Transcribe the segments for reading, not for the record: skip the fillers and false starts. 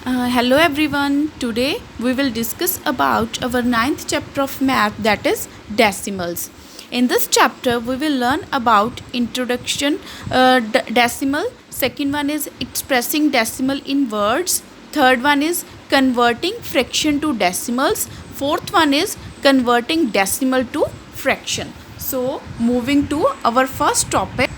Hello everyone. Today we will discuss about our ninth chapter of math, that is decimals. In this chapter we will learn about introduction decimal. Second one is expressing decimal in words. Third one is converting fraction to decimals. Fourth one is converting decimal to fraction. So moving to our first topic,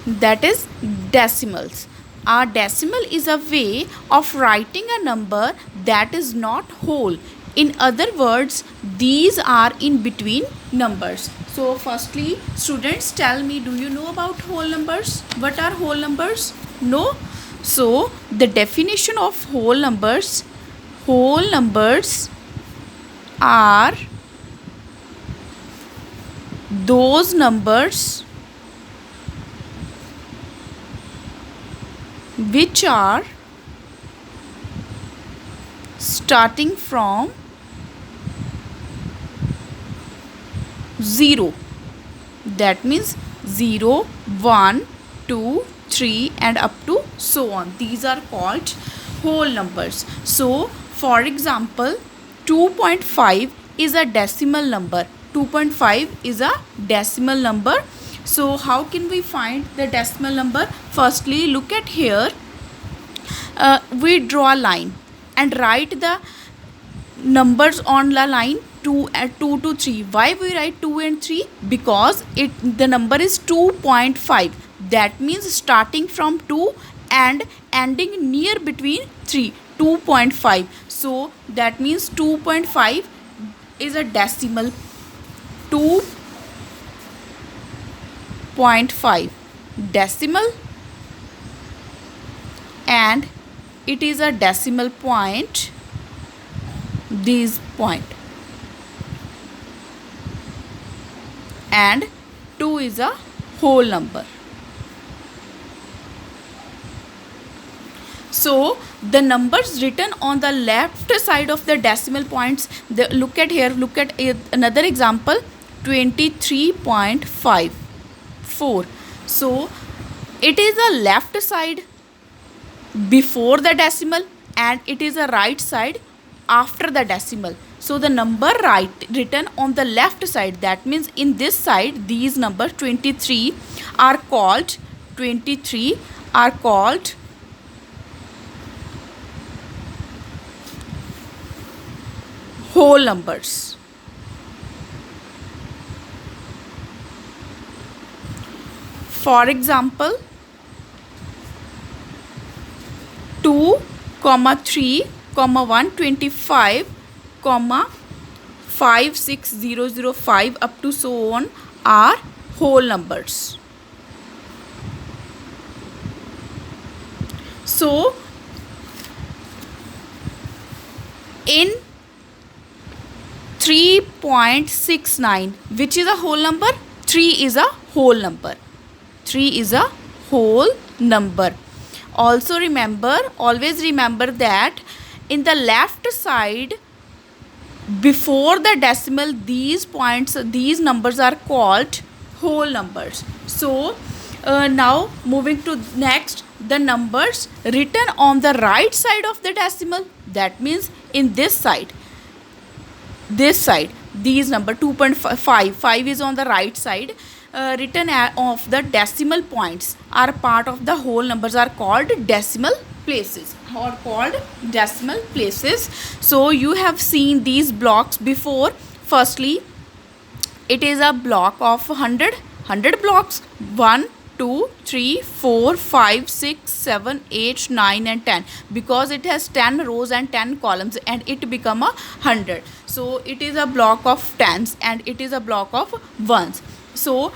that is decimals. A decimal is a way of writing a number that is not whole. In other words, these are in between numbers. So firstly, students, tell me, do you know about whole numbers? What are whole numbers? No? So the definition of whole numbers are those numbers which are starting from 0. That means 0, 1, 2, 3 and up to so on. These are called whole numbers. So for example, 2.5 is a decimal number. 2.5 is a decimal number. So how can we find the decimal number? Firstly, look at here. We draw a line and write the numbers on the line 2 to 3. Why we write 2 and 3? Because the number is 2.5. That means starting from 2 and ending near between 3. 2.5. So that means 2.5 is a decimal. 2.5 decimal, and it is a decimal point, this point, and 2 is a whole number. So the numbers written on the left side of the decimal points, look at here, look at another example, 23.54. so it is a left side before the decimal and it is a right side after the decimal. So the number written on the left side, that means in this side, these numbers 23 are called whole numbers. For example, 2, 3, 125, 56005 up to so on are whole numbers. So in 3.69, which is a whole number? 3 is a whole number. 3 is a whole number. Also always remember that in the left side before the decimal, these numbers are called whole numbers. So now moving to next, the numbers written on the right side of the decimal, that means in this side, these number 2.5 is on the right side, written of the decimal points are part of the whole numbers, are called decimal places. So you have seen these blocks before. Firstly, it is a block of 100 blocks, 1, 2, 3, 4, 5, 6, 7, 8, 9 and 10, because it has 10 rows and 10 columns and it become a 100. So it is a block of tens and it is a block of ones. So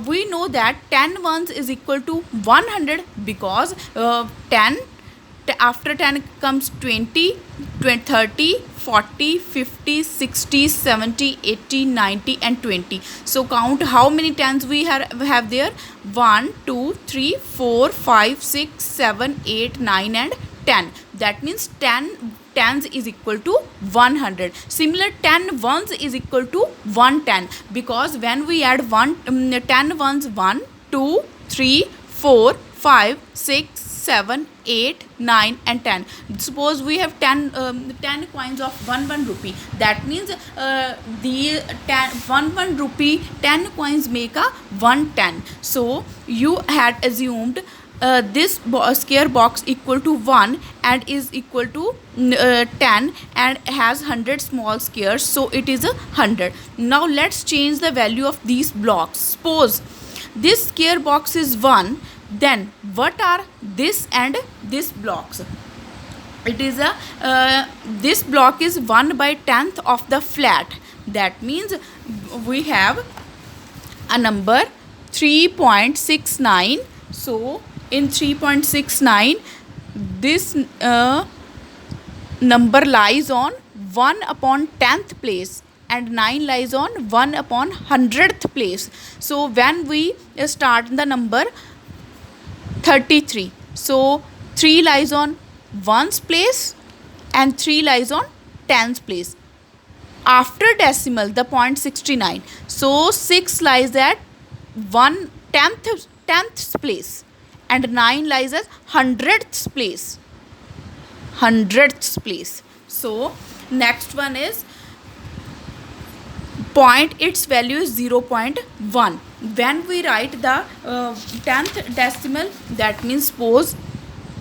we know that 10 ones is equal to 100, because 10 after 10 comes 20, 30, 40, 50, 60, 70, 80, 90 and 20. So count how many tens we have there. 1, 2, 3, 4, 5, 6, 7, 8, 9 and 10. That means 10 tens is equal to 100. Similar, 10 ones is equal to 110, because when we add 10 ones, 1, 2, 3, 4, 5, 6, 7, 8, 9 and 10. Suppose we have 10 coins of 1 rupee. That means the 1 rupee 10 coins make a 110. So you had assumed this square box equal to 1 and is equal to 10 and has 100 small squares, so it is 100. Now let's change the value of these blocks. Suppose this square box is 1, then what are this and this blocks? It is this block is 1/10th of the flat. That means we have a number 3.69. so in 3.69 this number lies on 1/10th place and 9 lies on 1/100th place. So when we start the number 33, so 3 lies on 1's place and 3 lies on 10's place. After decimal, the 0.69, so 6 lies at 1/10th place and 9 lies at 100th place. So next one is point, its value is 0.1. When we write the 10th decimal, that means suppose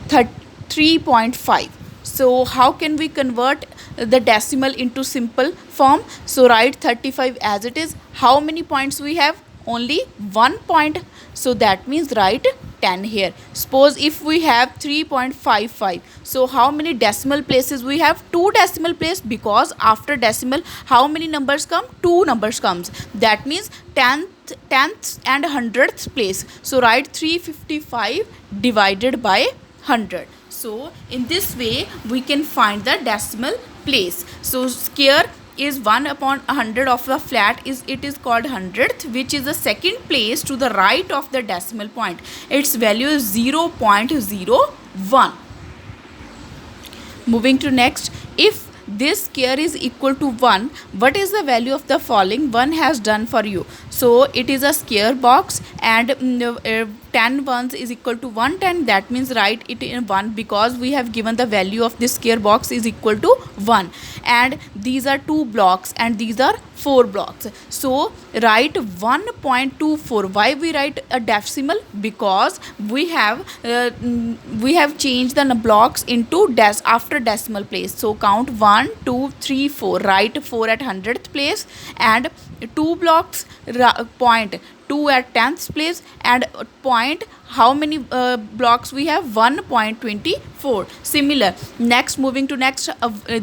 3.5. so how can we convert the decimal into simple form? So write 35 as it is. How many points we have? Only 1 point, so that means write 10 here. Suppose if we have 3.55, so how many decimal places we have? 2 decimal place, because after decimal how many numbers come? 2 numbers comes. That means 10th and 100th place, so write 355 divided by 100. So in this way we can find the decimal place. So square is 1/100 of the flat, it is called 100th, which is the second place to the right of the decimal point. Its value is 0.01. Moving to next, if this square is equal to 1, what is the value of the following? 1 has done for you. So it is a square box and 10 ones is equal to 110. That means write it in 1, because we have given the value of this square box is equal to 1. And these are 2 blocks and these are 4 blocks. So write 1.24. Why we write a decimal? Because we have changed the blocks into after decimal place. So count 1, 2, 3, 4. Write 4 at 100th place and 2 blocks, point 2 at 10th place and point how many blocks we have? 1.24. Similar, next, moving to next,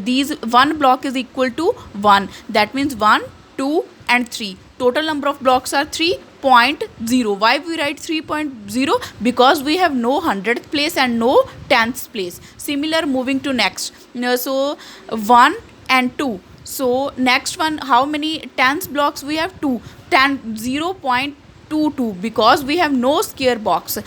these 1 block is equal to 1. That means 1, 2 and 3. Total number of blocks are 3.0. Why we write 3.0? Because we have no 100th place and no 10th place. Similar, moving to next, so 1 and 2. So next one, how many 10th blocks we have? 2. 0.22, because we have no square box,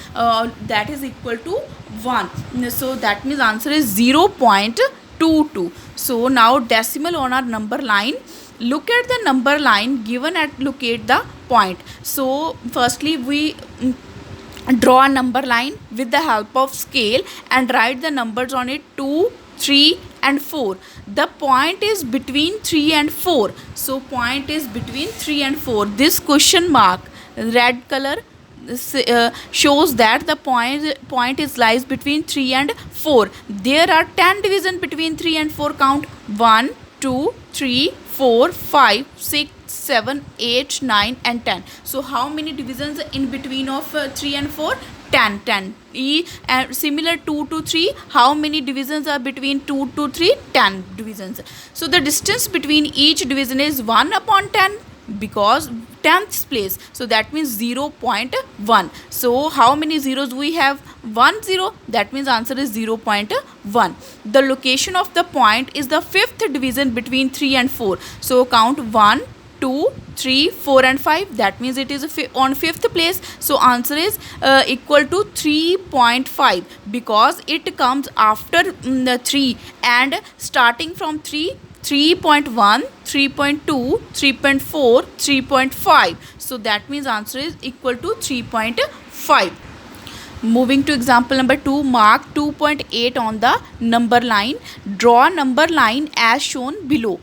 that is equal to 1. So that means answer is 0.22. So now decimal on our number line. Look at the number line given at locate the point. So firstly we draw a number line with the help of scale and write the numbers on it: 2, 3 and 4. The point is between 3 and 4. So point is between 3 and 4. This question mark, red color, shows that the point is lies between 3 and 4. There are 10 divisions between 3 and 4. Count: 1, 2, 3, 4, 5, 6, 7, 8, 9 and 10. So how many divisions in between of 3 and 4? 10. Similar 2 to 3, how many divisions are between 2 to 3? 10 divisions. So the distance between each division is 1/10, because 10th place, so that means 0.1. So how many zeros we have? 1 0. That means answer is 0.1. The location of the point is the 5th division between 3 and 4. So count 1, 2, 3, 4 and 5. That means it is on 5th place. So answer is equal to 3.5, because it comes after the 3 and starting from 3, 3.1, 3.2, 3.4, 3.5. So that means answer is equal to 3.5. Moving to example number 2, mark 2.8 on the number line. Draw number line as shown below.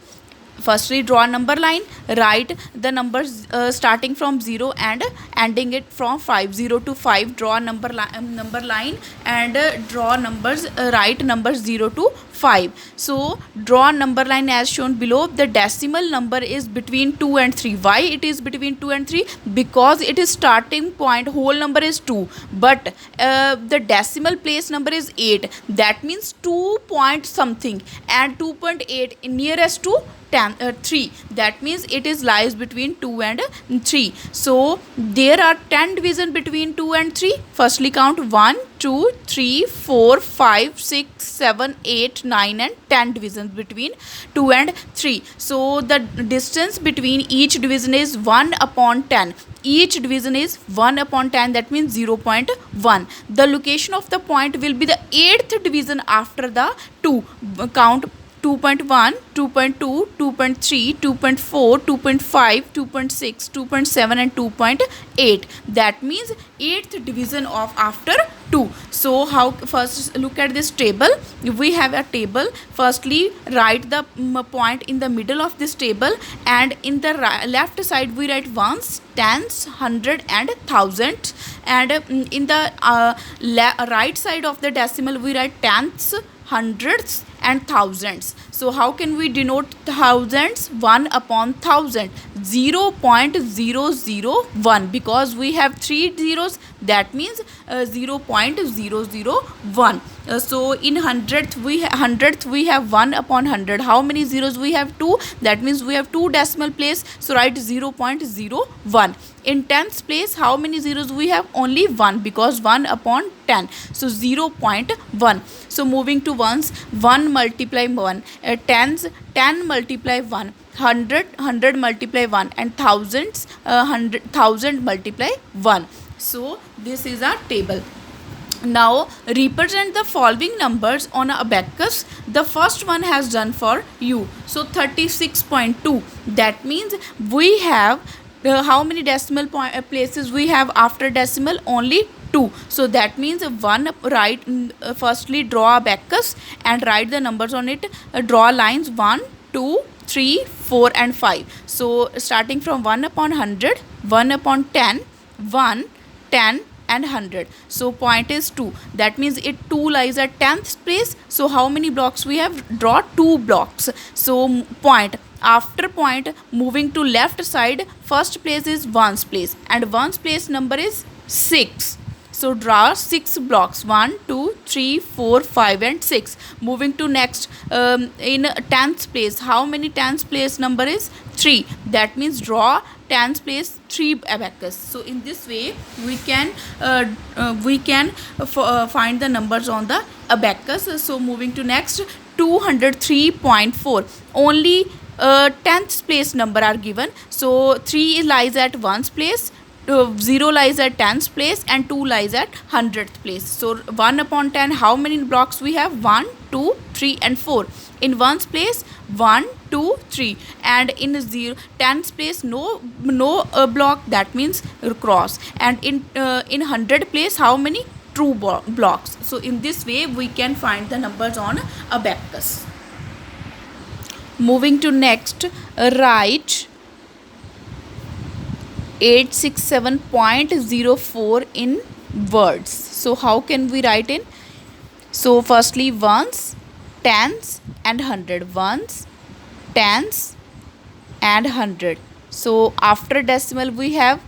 Firstly, draw number line, write the numbers starting from 0 and ending it from 5, 0 to 5. Draw number line and draw numbers, write numbers 0 to 5. So draw number line as shown below. The decimal number is between 2 and 3. Why it is between 2 and 3? Because it is starting point, whole number is 2, but the decimal place number is 8. That means 2 point something, and 2.8 nearest to 3. That means it is lies between 2 and 3. So there are 10 division between 2 and 3. Firstly count 1, 2, 3, 4, 5, 6, 7, 8, 9 and 10 divisions between 2 and 3. So the distance between each division is 1 upon 10. Each division is 1 upon 10, that means 0.1. The location of the point will be the 8th division after the 2. Count 2.1, 2.2, 2.3, 2.4, 2.5, 2.6, 2.7 and 2.8. That means 8th division of after 2. So how, first look at this table. We have a table. Firstly write the point in the middle of this table, and in the left side we write ones, tens, hundred and thousand, and in the right side of the decimal we write tenths, hundreds and thousands. So how can we denote thousands? 1 upon 1000, 0.001, because we have 3 zeros, that means 0.001. So in hundredth we have 1 upon 100. How many zeros we have? 2. That means we have 2 decimal place, so write 0.01. In tenths place, how many zeros we have? Only 1, because 1 upon 10, so 0.1. So moving to ones, 1 multiply 1, tens, 10 multiply 1, 100 multiply 1, and thousands, 1000 multiply 1. So this is our table. Now represent the following numbers on a abacus. The first one has done for you. So 36.2. That means we have how many decimal places we have after decimal? Only 2. So that means firstly draw abacus and write the numbers on it. Draw lines 1, 2, 3, 4 and 5. So starting from 1 upon 100, 1 upon 10, 1, 10 and 100. So point is 2. That means it 2 lies at 10th place. So how many blocks we have? Draw 2 blocks. So point. After point, moving to left side, first place is ones place, and ones place number is 6. So draw 6 blocks, 1, 2, 3, 4, 5 and 6. Moving to next, in 10th place, how many 10th place number is? 3. That means draw 10th place 3 abacus. So in this way we can find the numbers on the abacus. So moving to next, 203.4. Only 10th place number are given. So 3 lies at 1's place, 0 lies at 10th place, and 2 lies at 100th place. So 1 upon 10, how many blocks we have? 1, 2, 3 and 4. In 1's place, 1, 2, 3, and in 10th place no block, that means cross. And in 100 place, how many? 2 blocks. So in this way we can find the numbers on abacus. Moving to next, write 867.04 in words. So how can we write in? So firstly ones, tens and 100. Ones, tens and 100. So after decimal we have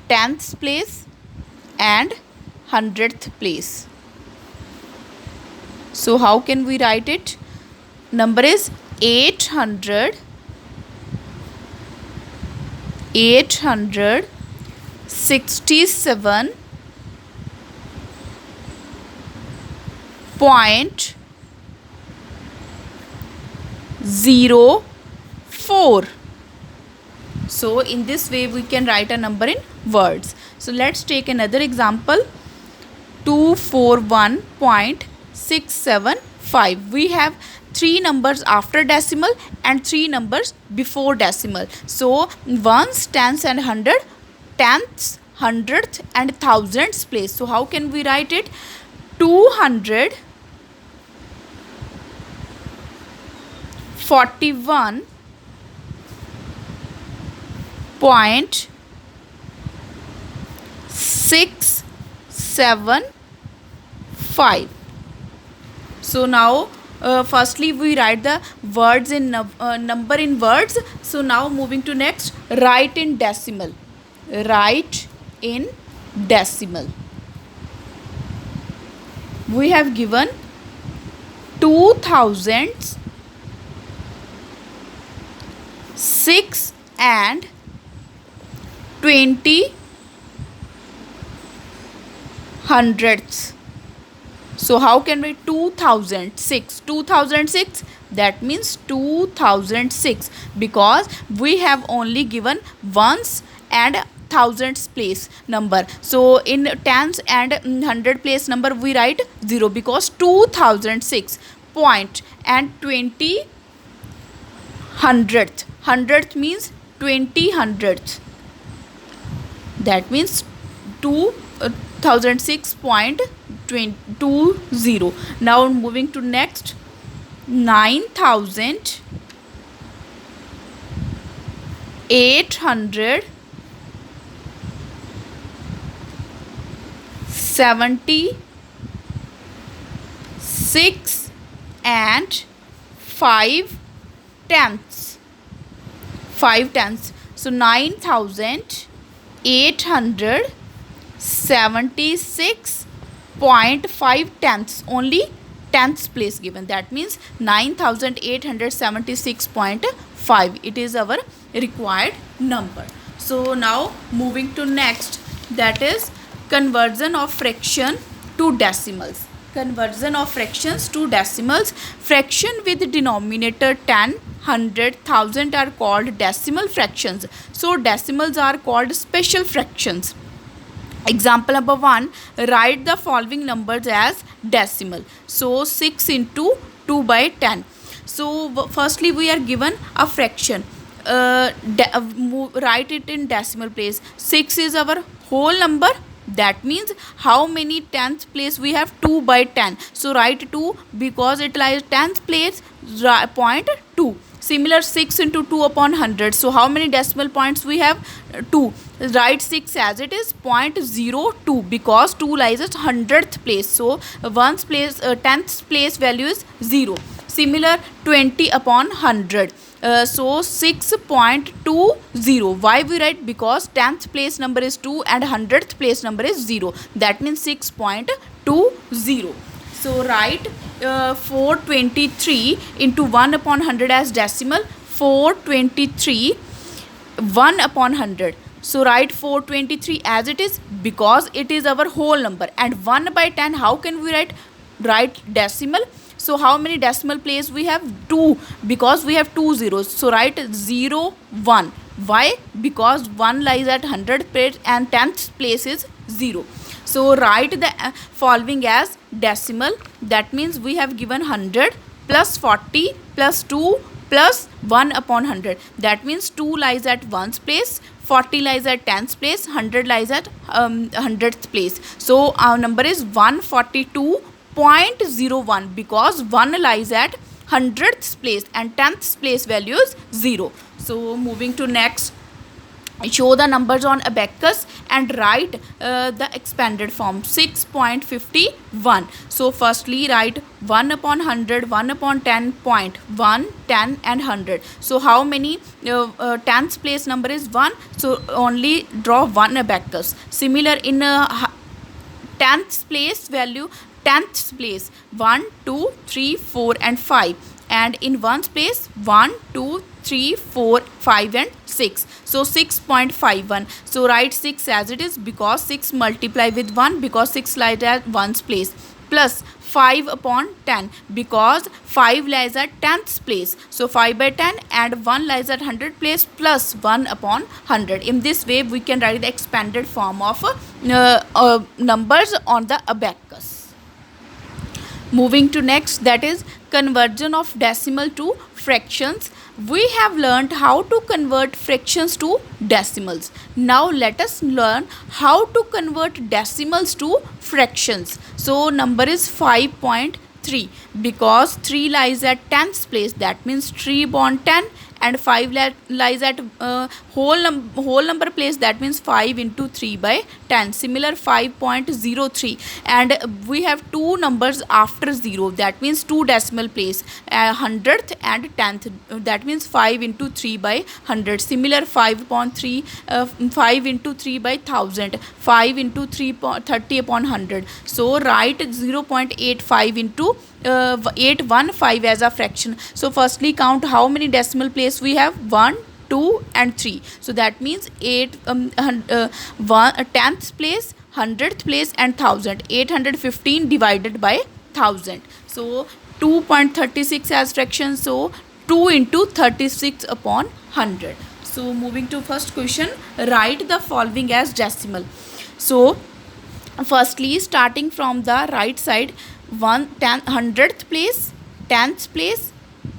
10th place and 100th place. So how can we write it? Number is 867.04. So in this way we can write a number in words. So let's take another example. 241.675. We have 3 numbers after decimal and 3 numbers before decimal. So ones, tens and 100, tenths, hundredth and thousandths place. So how can we write it? 241.675. So now firstly we write the words in number in words. So now moving to next, write in decimal. Write in decimal. We have given 2000s, 6 and 20 hundredths. So how can we 2006? 2006, that means 2006, because we have only given ones and thousands place number. So in tens and hundred place number we write 0, because 2006 point and 20 hundredth. Hundredth means 20 hundredth. That means 2006.20. Now moving to next, 9,876 and 5 tenths. 5 tenths. So 9,876.5 tenths. Only tenths place given. That means 9,876.5. It is our required number. So now moving to next, that is conversion of fraction to decimals. Conversion of fractions to decimals. Fraction with denominator 10, 100, 1000 are called decimal fractions. So decimals are called special fractions. Example number 1, write the following numbers as decimal. So 6 into 2 by 10. So firstly we are given a fraction. Write it in decimal place. 6 is our whole number. That means how many tenth place we have? 2 by 10. So write 2 because it lies tenth place, point 2. Similar 6 into 2 upon 100. So how many decimal points we have? 2. Write 6 as it is 0.02 because 2 lies at 100th place. So one's place, 10th place value is 0. Similar 20 upon 100. So 6.20. Why we write? Because 10th place number is 2 and 100th place number is 0. That means 6.20. So write 423 into 1 upon 100 as decimal. 423 1 upon 100. So write 423 as it is because it is our whole number. And 1 by 10, how can we write? Write decimal. So how many decimal place we have? 2 because we have 2 zeros. So write 0 1. Why? Because 1 lies at 100th place and 10th place is 0. So write the following as decimal. That means we have given 100 plus 40 plus 2 plus 1 upon 100. That means 2 lies at 1's place, 40 lies at 10th place, 100 lies at 100th place. So our number is 142.01 because 1 lies at 100th place and 10th place value is 0. So moving to next, show the numbers on abacus and write the expanded form. 6.51. So firstly write 1 upon 100, 1 upon 10, point 1, 10 and 100. So how many 10th place number is 1? So only draw 1 abacus. Similar in 10th place value, 10th place 1, 2, 3, 4 and 5. And in 1's place 1, 2, 3, 4, 5 and 6. So 6.51. So write 6 as it is because 6 multiply with 1 because 6 lies at 1's place, plus 5 upon 10 because 5 lies at 10th place. So 5 by 10 and 1 lies at 100 place plus 1 upon 100. In this way we can write the expanded form of numbers on the abacus. Moving to next, that is conversion of decimal to fractions. We have learned how to convert fractions to decimals. Now let us learn how to convert decimals to fractions. So number is 5.3 because 3 lies at tens place, that means 3 upon 10, and 5 lies at whole number place, that means 5 into 3 by 10. Similar 5.03, and we have two numbers after 0, that means two decimal place, 100th and 10th, that means 5 into 3 by 100. Similar 5.3, 5 into 3 by 1000, 5 into 3 30 upon 100. So write 0.85 into 815 as a fraction. So firstly count how many decimal place we have, 1, 2 and 3. So that means 10th place, 100th place and 1000. 815 divided by 1000. So 2.36 as fraction. So 2 into 36 upon 100. So moving to first question, write the following as decimal. So firstly starting from the right side, 100th place, 10th place,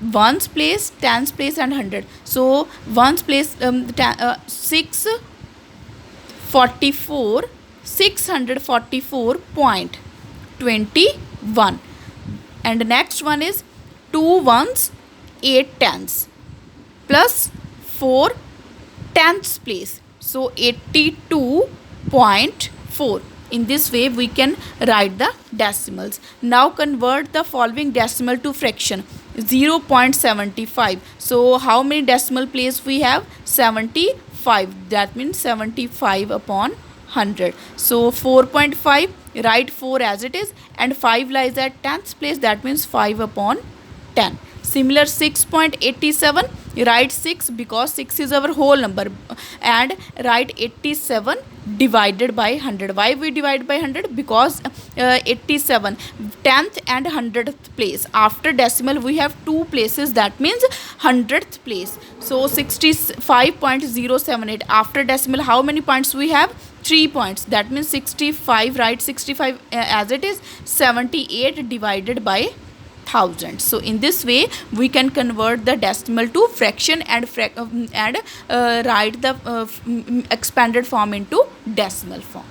1's place, 10's place and 100. So 1's place 644.21, and next one is 2 1's, 8 10's plus 4 10th place, so 82.4. In this way we can write the decimals. Now convert the following decimal to fraction. 0.75. So how many decimal place we have? 75. That means 75 upon 100. So 4.5, write 4 as it is, and 5 lies at 10th place, that means 5 upon 10. Similar 6.87, write 6 because 6 is our whole number, and write 87 divided by 100. Why we divide by 100? Because 87, 10th and 100th place. After decimal we have two places, that means 100th place. So 65.078. After decimal how many points we have? 3 points. That means 65, write 65 as it is, 78 divided by 1000. So in this way we can convert the decimal to fraction and write the expanded form into decimal form.